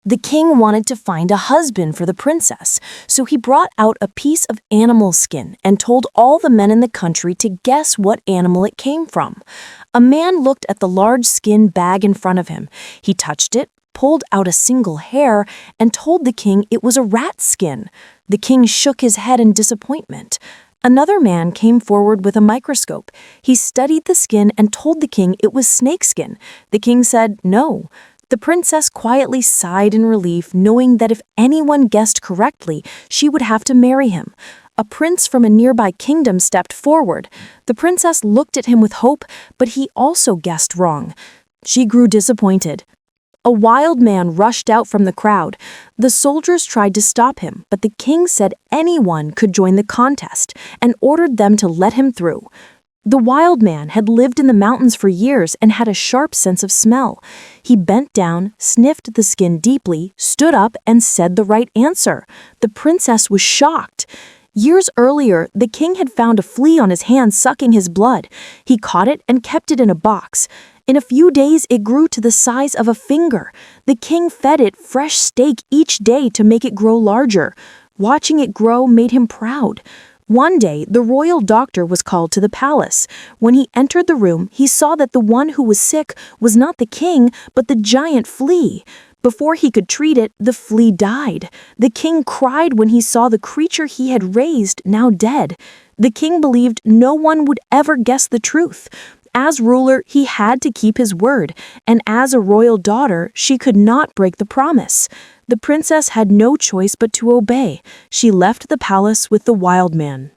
The king wanted to find a husband for the princess, so he brought out a piece of animal skin and told all the men in the country to guess what animal it came from. A man looked at the large skin bag in front of him. He touched it, pulled out a single hair, and told the king it was a rat skin. The king shook his head in disappointment. Another man came forward with a microscope. He studied the skin and told the king it was snakeskin. The king said no. The princess quietly sighed in relief, knowing that if anyone guessed correctly, she would have to marry him. A prince from a nearby kingdom stepped forward. The princess looked at him with hope, but he also guessed wrong. She grew disappointed. A wild man rushed out from the crowd. The soldiers tried to stop him, but the king said anyone could join the contest and ordered them to let him through. The wild man had lived in the mountains for years and had a sharp sense of smell. He bent down, sniffed the skin deeply, stood up, and said the right answer. The princess was shocked. Years earlier, the king had found a flea on his hand sucking his blood. He caught it and kept it in a box. In a few days, it grew to the size of a finger. The king fed it fresh steak each day to make it grow larger. Watching it grow made him proud. One day, the royal doctor was called to the palace. When he entered the room, he saw that the one who was sick was not the king, but the giant flea. Before he could treat it, the flea died. The king cried when he saw the creature he had raised now dead. The king believed no one would ever guess the truth. As ruler, he had to keep his word, and as a royal daughter, she could not break the promise. The princess had no choice but to obey. She left the palace with the wild man.